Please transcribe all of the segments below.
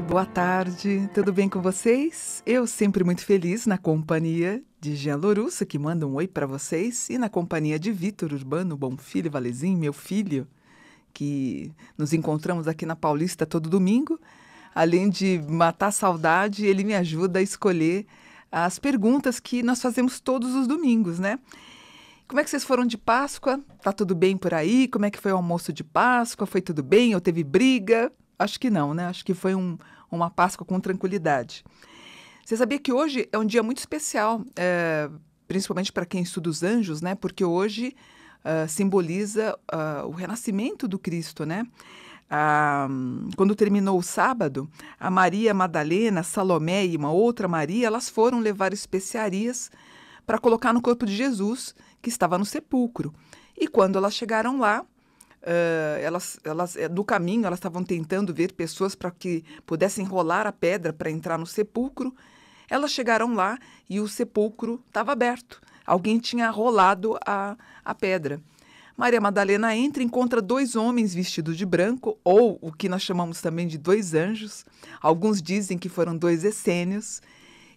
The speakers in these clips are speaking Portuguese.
boa tarde, tudo bem com vocês? Eu sempre muito feliz na companhia de Jean Lorussa, que manda um oi para vocês, e na companhia de Vitor Urbano Bonfilho Valezin, meu filho, que nos encontramos aqui na Paulista todo domingo. Além de matar a saudade, ele me ajuda a escolher as perguntas que nós fazemos todos os domingos, né? Como é que vocês foram de Páscoa? Tá tudo bem por aí? Como é que foi o almoço de Páscoa? Foi tudo bem ou teve briga? Acho que não, né? Acho que foi uma Páscoa com tranquilidade. Você sabia que hoje é um dia muito especial, principalmente para quem estuda os anjos, né? Porque hoje simboliza o renascimento do Cristo, né? Quando terminou o sábado, a Maria Madalena, Salomé e uma outra Maria, elas foram levar especiarias para colocar no corpo de Jesus, que estava no sepulcro. E quando elas chegaram lá, no caminho, elas estavam tentando ver pessoas para que pudessem rolar a pedra para entrar no sepulcro. Elas chegaram lá e o sepulcro estava aberto. Alguém tinha rolado a pedra. Maria Madalena entra e encontra dois homens vestidos de branco, ou o que nós chamamos também de dois anjos. Alguns dizem que foram dois essênios.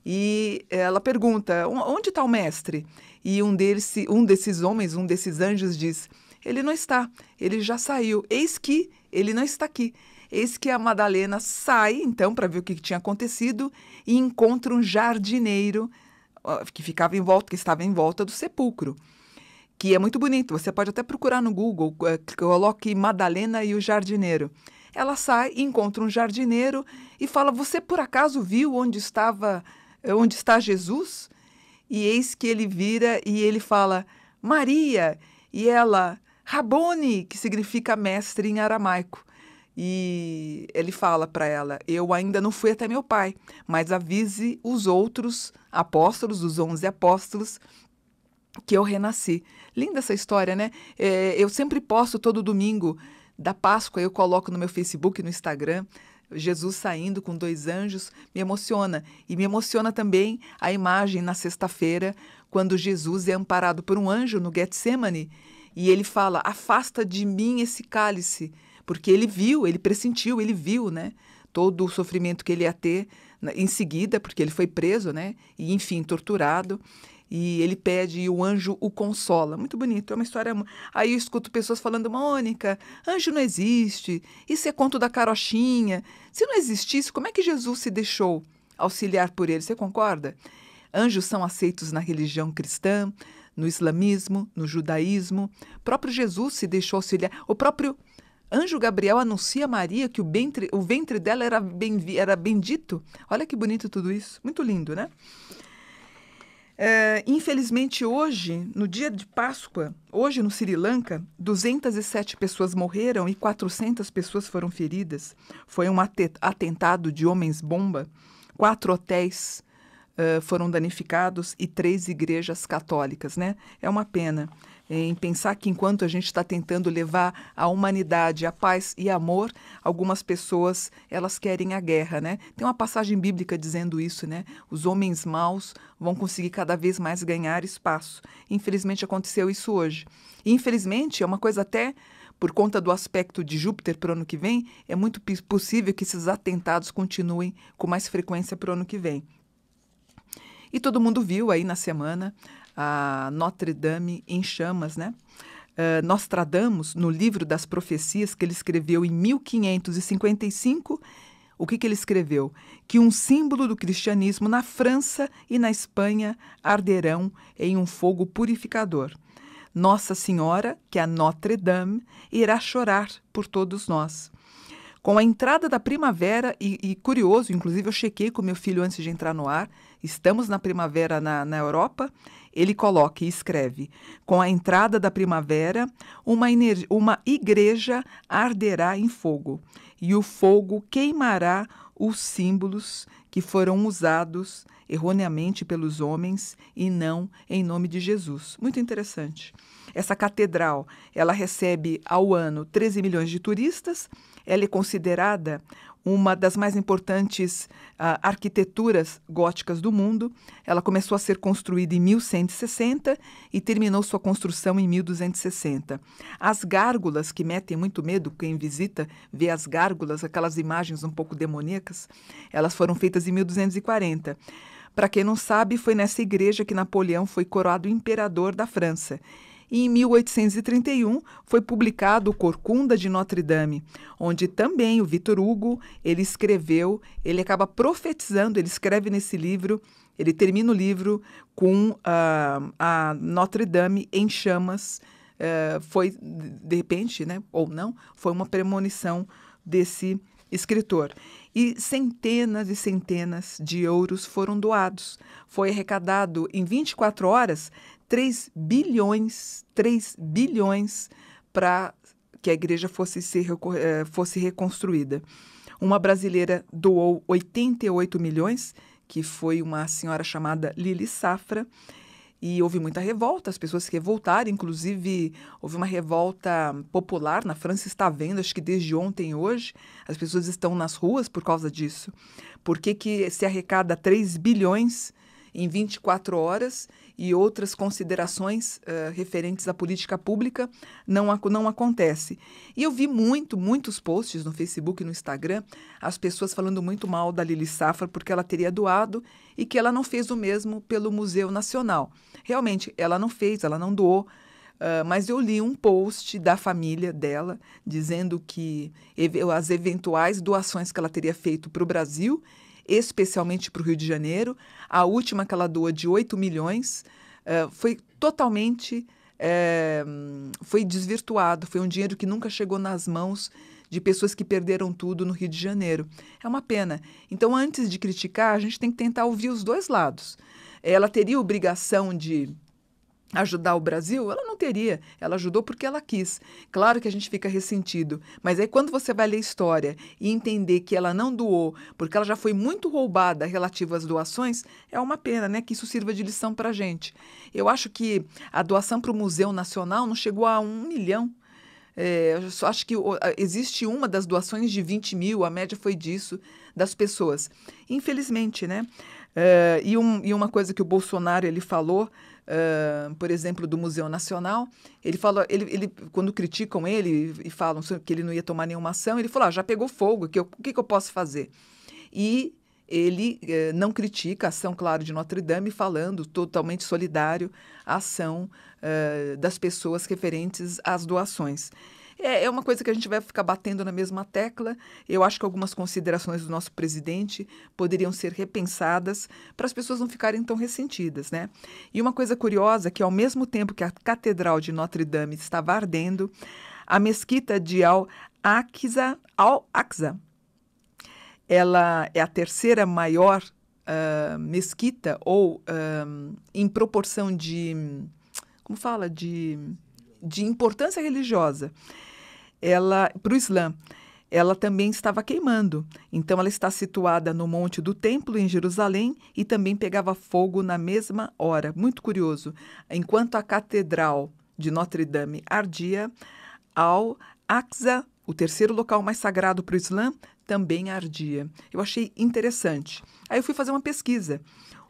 E ela pergunta, onde está o mestre? E um desses homens, um desses anjos diz, ele não está, ele já saiu. Eis que ele não está aqui. Eis que a Madalena sai, então, para ver o que tinha acontecido e encontra um jardineiro que estava em volta do sepulcro, que é muito bonito. Você pode até procurar no Google, coloque Madalena e o jardineiro. Ela sai, encontra um jardineiro e fala, você por acaso viu onde está Jesus? E eis que ele vira e ele fala, Maria, e ela, Rabone, que significa mestre em aramaico. E ele fala para ela, eu ainda não fui até meu pai, mas avise os outros apóstolos, os 11 apóstolos, que eu renasci. Linda essa história, né? Eu sempre posto todo domingo da Páscoa, eu coloco no meu Facebook e no Instagram, Jesus saindo com dois anjos, me emociona. E me emociona também a imagem na sexta-feira, quando Jesus é amparado por um anjo no Getsemane, e ele fala, afasta de mim esse cálice, porque ele viu, ele pressentiu, ele viu, né, todo o sofrimento que ele ia ter em seguida, porque ele foi preso, né, e enfim, torturado. E ele pede e o anjo o consola. Muito bonito, é uma história... Aí eu escuto pessoas falando, Mônica, anjo não existe, isso é conto da carochinha. Se não existisse, como é que Jesus se deixou auxiliar por ele? Você concorda? Anjos são aceitos na religião cristã, no islamismo, no judaísmo. O próprio Jesus se deixou auxiliar. O próprio anjo Gabriel anuncia a Maria que o ventre dela era bendito. Olha que bonito tudo isso. Muito lindo, né? Infelizmente hoje, no dia de Páscoa, hoje no Sri Lanka, 207 pessoas morreram e 400 pessoas foram feridas. Foi um atentado de homens-bomba. 4 hotéis foram danificados e 3 igrejas católicas, né? É uma pena em pensar que enquanto a gente está tentando levar a humanidade a paz e amor, algumas pessoas, elas querem a guerra, né? Tem uma passagem bíblica dizendo isso, né? Os homens maus vão conseguir cada vez mais ganhar espaço. Infelizmente aconteceu isso hoje. E, infelizmente, é uma coisa até, por conta do aspecto de Júpiter para o ano que vem, é muito possível que esses atentados continuem com mais frequência para o ano que vem. E todo mundo viu aí na semana a Notre Dame em chamas, né? Nostradamus, no livro das profecias que ele escreveu em 1555, o que ele escreveu? Que um símbolo do cristianismo na França e na Espanha arderão em um fogo purificador. Nossa Senhora, que é a Notre Dame, irá chorar por todos nós. Com a entrada da primavera, e curioso, inclusive eu chequei com meu filho antes de entrar no ar, estamos na primavera na Europa, ele coloca e escreve, com a entrada da primavera, uma igreja arderá em fogo, e o fogo queimará os símbolos que foram usados erroneamente pelos homens e não em nome de Jesus. Muito interessante. essa catedral, ela recebe ao ano 13 milhões de turistas, ela é considerada uma das mais importantes arquiteturas góticas do mundo. Ela começou a ser construída em 1160 e terminou sua construção em 1260. As gárgulas, que metem muito medo, quem visita vê as gárgulas, aquelas imagens um pouco demoníacas, elas foram feitas em 1240. Para quem não sabe, foi nessa igreja que Napoleão foi coroado imperador da França. E em 1831 foi publicado o Corcunda de Notre Dame, onde também o Victor Hugo, ele escreveu, ele acaba profetizando, ele escreve nesse livro, ele termina o livro com a Notre Dame em chamas. Foi, de repente, né, ou não, foi uma premonição desse escritor. E centenas e centenas de euros foram doados. Foi arrecadado em 24 horas 3 bilhões para que a igreja fosse reconstruída. Uma brasileira doou 88 milhões, que foi uma senhora chamada Lili Safra, e houve muita revolta, as pessoas se revoltaram, inclusive houve uma revolta popular na França, está vendo, acho que desde ontem e hoje, as pessoas estão nas ruas por causa disso. Por que se arrecada 3 bilhões em 24 horas e outras considerações referentes à política pública não acontece? E eu vi muitos posts no Facebook e no Instagram, as pessoas falando muito mal da Lili Safra porque ela teria doado e que ela não fez o mesmo pelo Museu Nacional. Realmente, ela não fez, ela não doou, mas eu li um post da família dela dizendo que as eventuais doações que ela teria feito para o Brasil, especialmente para o Rio de Janeiro, a última que ela doou de 8 milhões, foi totalmente foi desvirtuado, foi um dinheiro que nunca chegou nas mãos de pessoas que perderam tudo no Rio de Janeiro. É uma pena. Então, antes de criticar, a gente tem que tentar ouvir os dois lados. Ela teria obrigação de ajudar o Brasil? Ela não teria. Ela ajudou porque ela quis. Claro que a gente fica ressentido, mas aí quando você vai ler história e entender que ela não doou porque ela já foi muito roubada relativo às doações, é uma pena, né? Que isso sirva de lição para a gente. Eu acho que a doação para o Museu Nacional não chegou a 1 milhão. Eu só acho que existe uma das doações de 20 mil, a média foi disso, das pessoas. Infelizmente, né? E uma coisa que o Bolsonaro ele falou, por exemplo, do Museu Nacional, ele falou, quando criticam ele e falam que ele não ia tomar nenhuma ação, ele falou, já pegou fogo, o que eu posso fazer? E ele não critica a ação, claro, de Notre Dame, falando totalmente solidário à ação das pessoas referentes às doações. É uma coisa que a gente vai ficar batendo na mesma tecla. Eu acho que algumas considerações do nosso presidente poderiam ser repensadas para as pessoas não ficarem tão ressentidas, né? E uma coisa curiosa é que, ao mesmo tempo que a Catedral de Notre Dame estava ardendo, a mesquita de Al-Aqsa, ela é a terceira maior mesquita, ou em proporção de, como fala, de importância religiosa, para o Islã, ela também estava queimando. Então, ela está situada no Monte do Templo, em Jerusalém, e também pegava fogo na mesma hora. Muito curioso. Enquanto a Catedral de Notre Dame ardia, Al-Aqsa, o terceiro local mais sagrado para o Islã, também ardia. Eu achei interessante. Aí eu fui fazer uma pesquisa.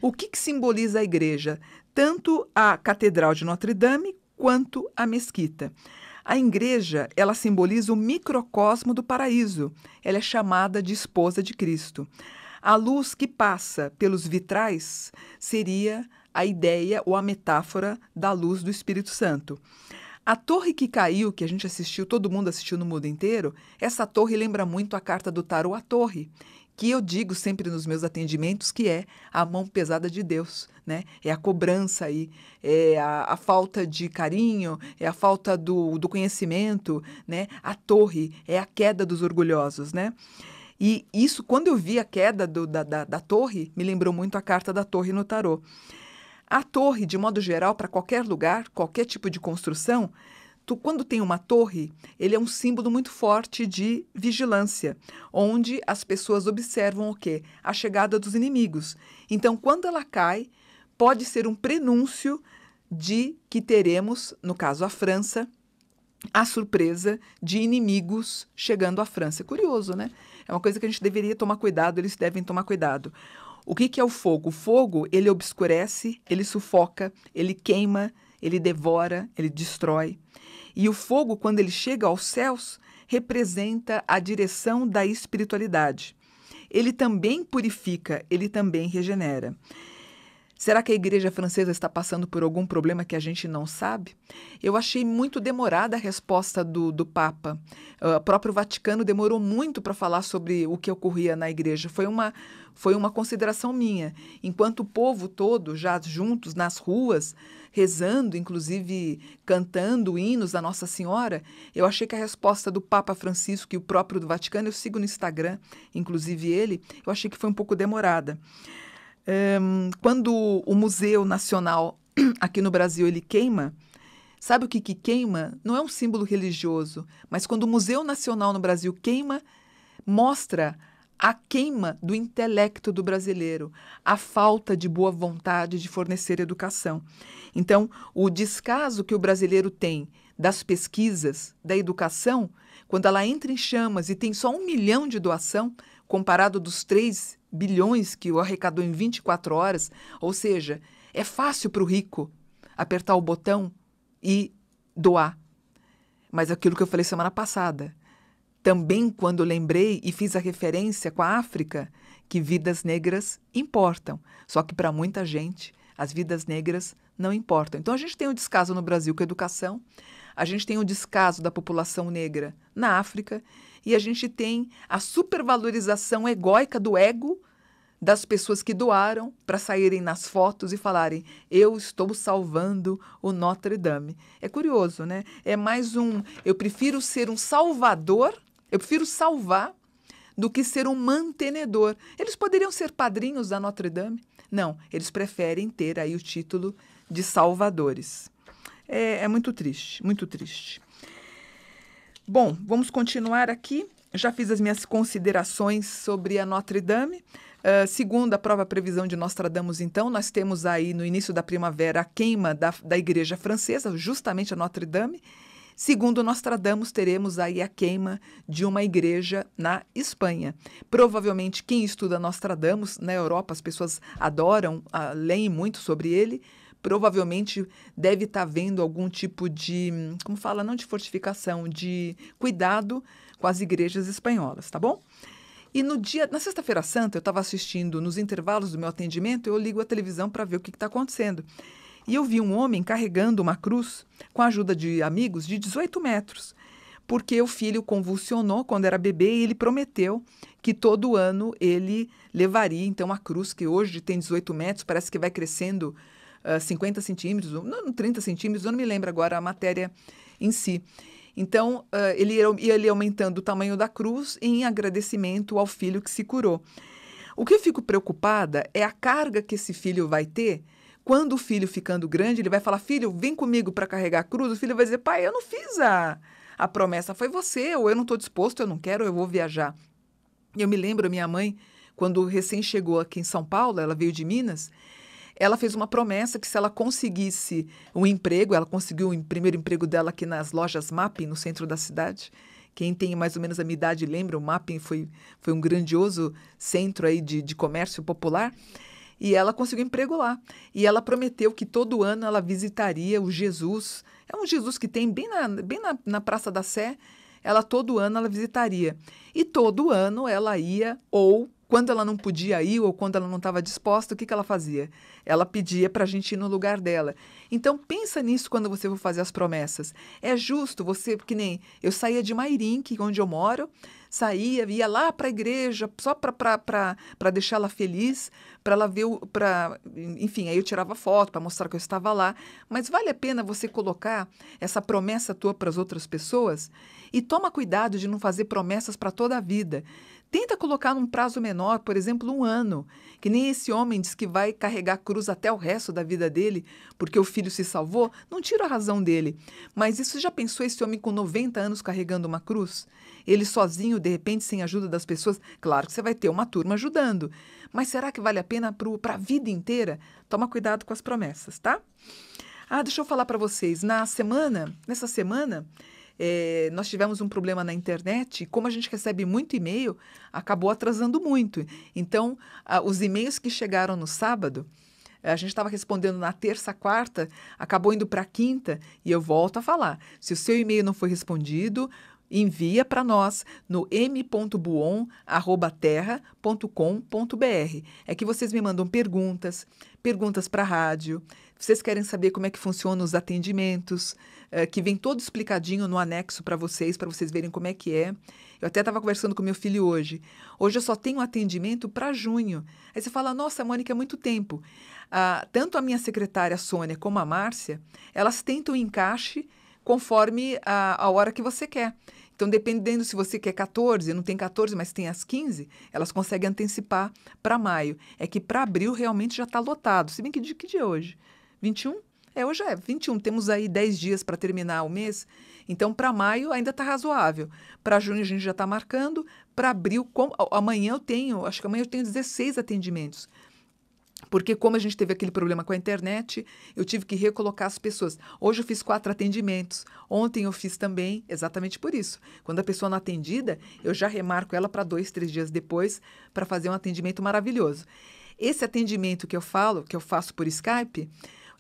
O que simboliza a igreja? Tanto a Catedral de Notre Dame quanto a mesquita. A igreja, ela simboliza o microcosmo do paraíso. Ela é chamada de esposa de Cristo. A luz que passa pelos vitrais seria a ideia ou a metáfora da luz do Espírito Santo. A torre que caiu, que a gente assistiu, todo mundo assistiu no mundo inteiro, essa torre lembra muito a carta do tarô, a torre, que eu digo sempre nos meus atendimentos que é a mão pesada de Deus, né? É a cobrança aí, é a falta de carinho, é a falta do conhecimento, né? A torre é a queda dos orgulhosos, né? E isso, quando eu vi a queda da torre, me lembrou muito a carta da torre no tarô. A torre, de modo geral, para qualquer lugar, qualquer tipo de construção, quando tem uma torre, ele é um símbolo muito forte de vigilância, onde as pessoas observam o quê? A chegada dos inimigos. Então, quando ela cai, pode ser um prenúncio de que teremos, no caso a França, a surpresa de inimigos chegando à França. É curioso, né? É uma coisa que a gente deveria tomar cuidado, eles devem tomar cuidado. O que é o fogo? O fogo, ele obscurece, ele sufoca, ele queima, ele devora, ele destrói. E o fogo, quando ele chega aos céus, representa a direção da espiritualidade. Ele também purifica, ele também regenera. Será que a igreja francesa está passando por algum problema que a gente não sabe? Eu achei muito demorada a resposta do Papa. O próprio Vaticano demorou muito para falar sobre o que ocorria na igreja. Foi uma consideração minha. Enquanto o povo todo, já juntos nas ruas, rezando, inclusive cantando hinos da Nossa Senhora, eu achei que a resposta do Papa Francisco e o próprio do Vaticano, eu sigo no Instagram, inclusive ele, eu achei que foi um pouco demorada. Quando o Museu Nacional aqui no Brasil ele queima, sabe o que queima? Não é um símbolo religioso, mas quando o Museu Nacional no Brasil queima, mostra a queima do intelecto do brasileiro, a falta de boa vontade de fornecer educação. Então, o descaso que o brasileiro tem das pesquisas, da educação, quando ela entra em chamas e tem só 1 milhão de doação, comparado dos 3 bilhões que o arrecadou em 24 horas, ou seja, é fácil para o rico apertar o botão e doar. Mas aquilo que eu falei semana passada, também quando lembrei e fiz a referência com a África, que vidas negras importam, só que para muita gente as vidas negras não importam. Então a gente tem um descaso no Brasil com a educação, a gente tem um descaso da população negra na África, e a gente tem a supervalorização egóica do ego das pessoas que doaram para saírem nas fotos e falarem: eu estou salvando o Notre Dame. É curioso, né? É mais eu prefiro ser um salvador, eu prefiro salvar do que ser um mantenedor. Eles poderiam ser padrinhos da Notre Dame? Não, eles preferem ter aí o título de salvadores. É muito triste, muito triste. Bom, vamos continuar aqui. Já fiz as minhas considerações sobre a Notre Dame. Segundo a própria previsão de Nostradamus, então, nós temos aí no início da primavera a queima da igreja francesa, justamente a Notre Dame. Segundo Nostradamus, teremos aí a queima de uma igreja na Espanha. Provavelmente quem estuda Nostradamus, na Europa as pessoas adoram, leem muito sobre ele, provavelmente deve estar vendo algum tipo de, como fala, não de fortificação, de cuidado com as igrejas espanholas, tá bom? E na sexta-feira santa, eu estava assistindo, nos intervalos do meu atendimento, eu ligo a televisão para ver o que está acontecendo. E eu vi um homem carregando uma cruz, com a ajuda de amigos, de 18 metros, porque o filho convulsionou quando era bebê e ele prometeu que todo ano ele levaria, então, a cruz, que hoje tem 18 metros, parece que vai crescendo 50 centímetros, não, 30 centímetros, eu não me lembro agora a matéria em si. Então, ele ia aumentando o tamanho da cruz em agradecimento ao filho que se curou. O que eu fico preocupada é a carga que esse filho vai ter. Quando o filho ficando grande, ele vai falar: filho, vem comigo para carregar a cruz. O filho vai dizer: pai, eu não fiz a promessa, foi você, ou eu não estou disposto, eu não quero, eu vou viajar. Eu me lembro, minha mãe, quando recém chegou aqui em São Paulo, ela veio de Minas, ela fez uma promessa que se ela conseguisse um emprego, ela conseguiu o primeiro emprego dela aqui nas lojas Mapping, no centro da cidade. Quem tem mais ou menos a minha idade lembra, o Mapping foi um grandioso centro aí de comércio popular. E ela conseguiu emprego lá. E ela prometeu que todo ano ela visitaria o Jesus. É um Jesus que tem bem na Praça da Sé. Todo ano ela visitaria. E todo ano ela ia, ou quando ela não podia ir, ou quando ela não estava disposta, o que ela fazia? Ela pedia para a gente ir no lugar dela. Então, pensa nisso quando você for fazer as promessas. É justo você, que nem eu saía de Mairinque, onde eu moro, ia lá para a igreja, só para deixá-la feliz, para ela ver, enfim, aí eu tirava foto para mostrar que eu estava lá. Mas vale a pena você colocar essa promessa tua para as outras pessoas? E toma cuidado de não fazer promessas para toda a vida. Tenta colocar num prazo menor, por exemplo, 1 ano, que nem esse homem diz que vai carregar a cruz até o resto da vida dele, porque o filho se salvou. Não tira a razão dele. Mas isso, já pensou esse homem com 90 anos carregando uma cruz? Ele sozinho, de repente, sem a ajuda das pessoas? Claro que você vai ter uma turma ajudando. Mas será que vale a pena para a vida inteira? Toma cuidado com as promessas, tá? Deixa eu falar para vocês. Nessa semana, nós tivemos um problema na internet e como a gente recebe muito e-mail, acabou atrasando muito. Então, os e-mails que chegaram no sábado, a gente estava respondendo na terça, quarta, acabou indo para quinta e eu volto a falar. Se o seu e-mail não foi respondido, envia para nós no m.buon@terra.com.br. É que vocês me mandam perguntas para a rádio. Vocês querem saber como é que funcionam os atendimentos, que vem todo explicadinho no anexo para vocês verem como é que é. Eu até estava conversando com meu filho hoje. Hoje eu só tenho atendimento para junho. Aí você fala, nossa, Mônica, é muito tempo. Tanto a minha secretária, Sônia, como a Márcia, elas tentam encaixe conforme a hora que você quer. Então, dependendo se você quer 14, não tem 14, mas tem as 15, elas conseguem antecipar para maio. É que para abril realmente já está lotado. Se bem que dia é hoje? 21? Hoje é 21. Temos aí 10 dias para terminar o mês. Então, para maio ainda está razoável. Para junho a gente já está marcando. Para abril, amanhã acho que amanhã eu tenho 16 atendimentos. Porque como a gente teve aquele problema com a internet, eu tive que recolocar as pessoas. Hoje eu fiz 4 atendimentos. Ontem eu fiz também, exatamente por isso. Quando a pessoa não é atendida, eu já remarco ela para 2, 3 dias depois para fazer um atendimento maravilhoso. Esse atendimento que eu faço por Skype,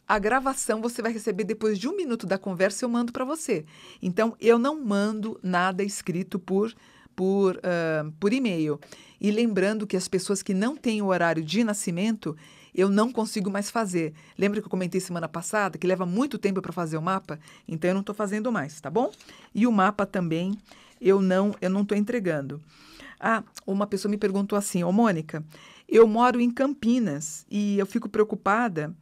a gravação você vai receber depois de 1 minuto da conversa, eu mando para você. Então, eu não mando nada escrito por e-mail. E lembrando que as pessoas que não têm o horário de nascimento, eu não consigo mais fazer. Lembra que eu comentei semana passada que leva muito tempo para fazer o mapa? Então, eu não estou fazendo mais, tá bom? E o mapa também, eu não estou entregando. Uma pessoa me perguntou assim, Mônica, eu moro em Campinas e eu fico preocupada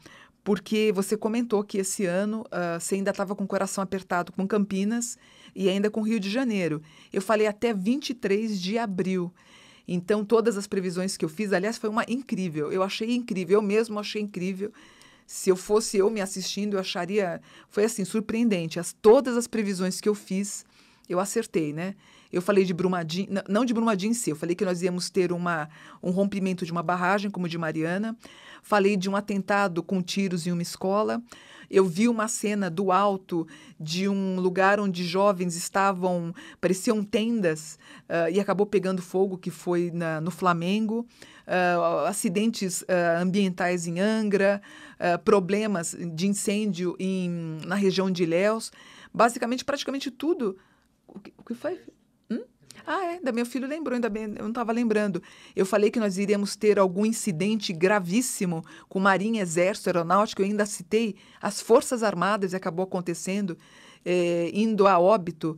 porque você comentou que esse ano você ainda estava com o coração apertado com Campinas e ainda com Rio de Janeiro. Eu falei até 23 de abril. Então, todas as previsões que eu fiz, aliás, foi incrível. Eu achei incrível, eu mesmo achei incrível. Se eu fosse eu me assistindo, eu acharia... Foi assim, surpreendente. Todas as previsões que eu fiz, eu acertei, né? Eu falei de Brumadinho, não de Brumadinho em si, eu falei que nós íamos ter um rompimento de uma barragem, como de Mariana. Falei de um atentado com tiros em uma escola. Eu vi uma cena do alto de um lugar onde jovens pareciam tendas, e acabou pegando fogo, que foi no Flamengo. Acidentes ambientais em Angra, problemas de incêndio na região de Ilhéus. Basicamente, praticamente tudo. O que foi? Ainda meu filho lembrou, ainda bem, eu não estava lembrando. Eu falei que nós iríamos ter algum incidente gravíssimo com Marinha, Exército, Aeronáutica, eu ainda citei as Forças Armadas e acabou acontecendo, indo a óbito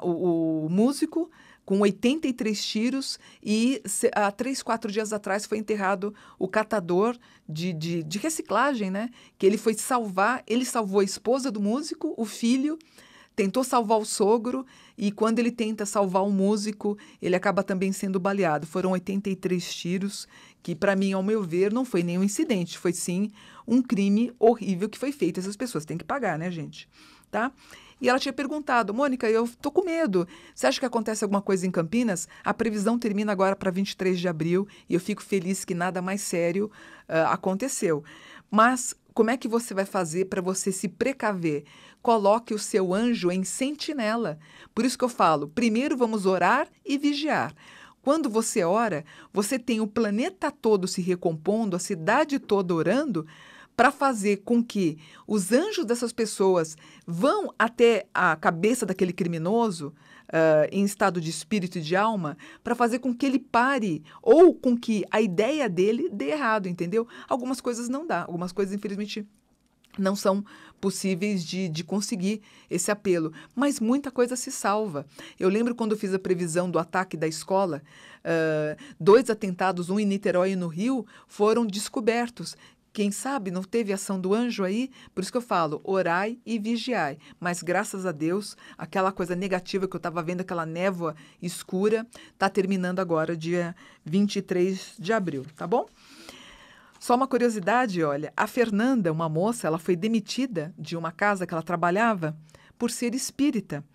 o músico com 83 tiros e há 3, 4 dias atrás foi enterrado o catador de reciclagem, né? Que ele foi salvar, ele salvou a esposa do músico, o filho, tentou salvar o sogro e quando ele tenta salvar o músico, ele acaba também sendo baleado. Foram 83 tiros, que para mim, ao meu ver, não foi nenhum incidente, foi sim um crime horrível que foi feito. Essas pessoas têm que pagar, né, gente? Tá? E ela tinha perguntado, Mônica, eu tô com medo. Você acha que acontece alguma coisa em Campinas? A previsão termina agora para 23 de abril e eu fico feliz que nada mais sério aconteceu. Mas como é que você vai fazer para você se precaver? Coloque o seu anjo em sentinela. Por isso que eu falo, primeiro vamos orar e vigiar. Quando você ora, você tem o planeta todo se recompondo, a cidade toda orando, para fazer com que os anjos dessas pessoas vão até a cabeça daquele criminoso, em estado de espírito e de alma, para fazer com que ele pare ou com que a ideia dele dê errado, entendeu? Algumas coisas não dá, algumas coisas, infelizmente, não são possíveis de conseguir esse apelo, mas muita coisa se salva. Eu lembro quando eu fiz a previsão do ataque da escola, 2 atentados, um em Niterói e no Rio, foram descobertos. Quem sabe não teve ação do anjo aí? Por isso que eu falo, orai e vigiai. Mas graças a Deus, aquela coisa negativa que eu estava vendo, aquela névoa escura, está terminando agora, dia 23 de abril, tá bom? Só uma curiosidade, olha, a Fernanda, uma moça, ela foi demitida de uma casa que ela trabalhava por ser espírita.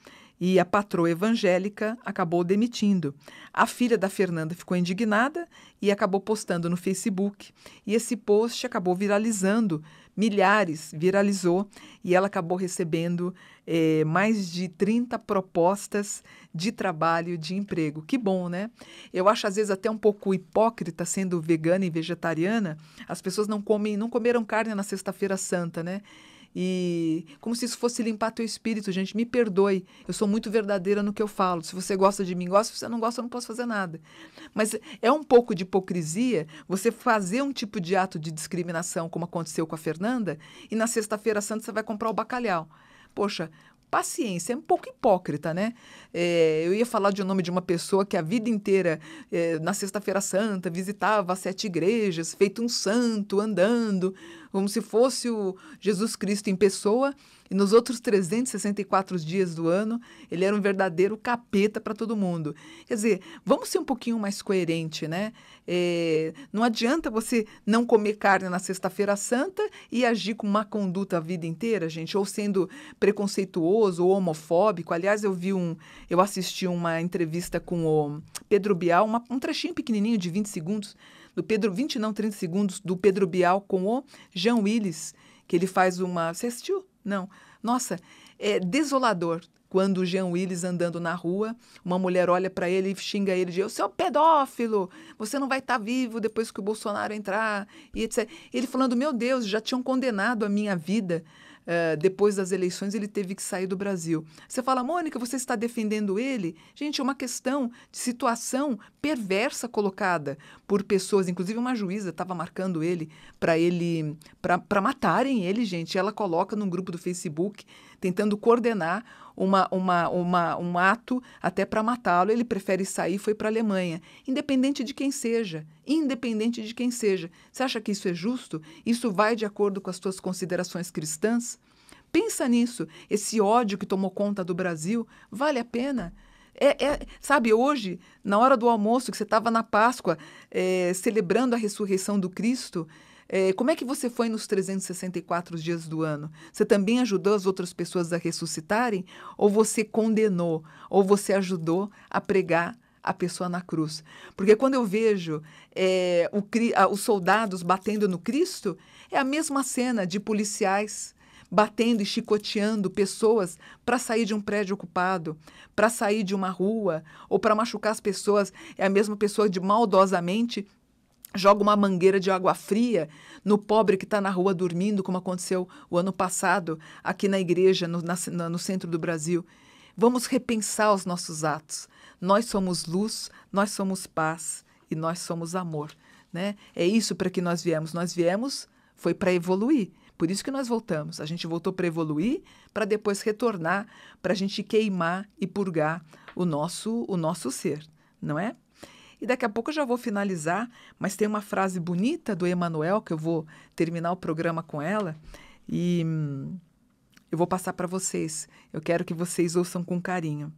E a patroa evangélica acabou demitindo. A filha da Fernanda ficou indignada e acabou postando no Facebook. E esse post acabou viralizando milhares, viralizou, e ela acabou recebendo mais de 30 propostas de trabalho, de emprego. Que bom, né? Eu acho, às vezes, até um pouco hipócrita, sendo vegana e vegetariana, as pessoas não comeram carne na Sexta-feira Santa, né? E como se isso fosse limpar teu espírito, gente, me perdoe, eu sou muito verdadeira no que eu falo. Se você gosta de mim, gosta. Se você não gosta, eu não posso fazer nada. Mas é um pouco de hipocrisia você fazer um tipo de ato de discriminação, como aconteceu com a Fernanda, e na Sexta-feira Santa você vai comprar o bacalhau. Poxa, paciência, é um pouco hipócrita, né? Eu ia falar de um nome de uma pessoa que a vida inteira, na Sexta-feira Santa, visitava as 7 igrejas, feito um santo, andando, como se fosse o Jesus Cristo em pessoa, e nos outros 364 dias do ano, ele era um verdadeiro capeta para todo mundo. Quer dizer, vamos ser um pouquinho mais coerente, né? Não adianta você não comer carne na Sexta-feira Santa e agir com má conduta a vida inteira, gente, ou sendo preconceituoso ou homofóbico. Aliás, eu assisti uma entrevista com o Pedro Bial, um trechinho pequenininho de 20 segundos, 30 segundos, do Pedro Bial com o Jean Willis, que ele faz uma... Você assistiu? Não. Nossa, é desolador. Quando o Jean Willis andando na rua, uma mulher olha para ele e xinga ele de: "Você é um pedófilo, você não vai estar vivo depois que o Bolsonaro entrar", e etc. Ele falando: "Meu Deus, já tinham condenado a minha vida. Depois das eleições ele teve que sair do Brasil". Você fala: "Mônica, você está defendendo ele?" Gente, é uma questão de situação perversa colocada por pessoas, inclusive uma juíza estava marcando ele para matarem ele, gente. Ela coloca num grupo do Facebook tentando coordenar um ato até para matá-lo. Ele prefere sair, foi para a Alemanha. Independente de quem seja. Independente de quem seja. Você acha que isso é justo? Isso vai de acordo com as suas considerações cristãs? Pensa nisso. Esse ódio que tomou conta do Brasil, vale a pena? Sabe, hoje, na hora do almoço, que você estava na Páscoa, celebrando a ressurreição do Cristo, como é que você foi nos 364 dias do ano? Você também ajudou as outras pessoas a ressuscitarem? Ou você condenou? Ou você ajudou a pregar a pessoa na cruz? Porque quando eu vejo os soldados batendo no Cristo, é a mesma cena de policiais batendo e chicoteando pessoas para sair de um prédio ocupado, para sair de uma rua, ou para machucar as pessoas. É a mesma pessoa de maldosamente joga uma mangueira de água fria no pobre que está na rua dormindo, como aconteceu o ano passado aqui na igreja, no centro do Brasil. Vamos repensar os nossos atos. Nós somos luz, nós somos paz e nós somos amor, né? É isso para que nós viemos. Nós viemos, foi para evoluir. Por isso que nós voltamos. A gente voltou para evoluir, para depois retornar, para a gente queimar e purgar o nosso ser, não é? E daqui a pouco eu já vou finalizar, mas tem uma frase bonita do Emmanuel, que eu vou terminar o programa com ela, e eu vou passar para vocês. Eu quero que vocês ouçam com carinho.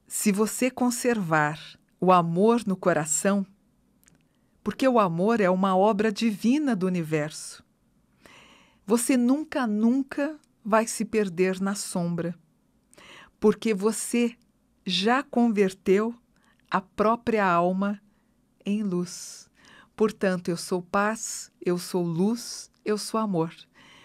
Se você conservar o amor no coração, porque o amor é uma obra divina do universo, você nunca, nunca vai se perder na sombra, porque você já converteu a própria alma em luz. Portanto, eu sou paz, eu sou luz, eu sou amor.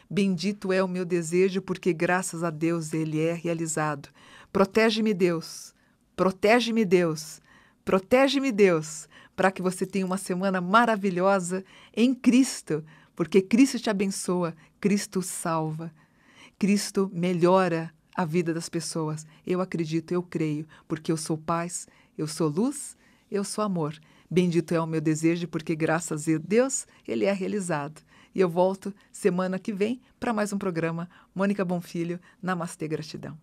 Bendito é o meu desejo, porque graças a Deus ele é realizado. Protege-me, Deus. Protege-me, Deus. Protege-me, Deus, para que você tenha uma semana maravilhosa em Cristo, porque Cristo te abençoa, Cristo salva, Cristo melhora a vida das pessoas. Eu acredito, eu creio, porque eu sou paz, eu sou luz, eu sou amor. Bendito é o meu desejo, porque graças a Deus ele é realizado. E eu volto semana que vem para mais um programa. Mônica Bonfilho, Namastê, gratidão.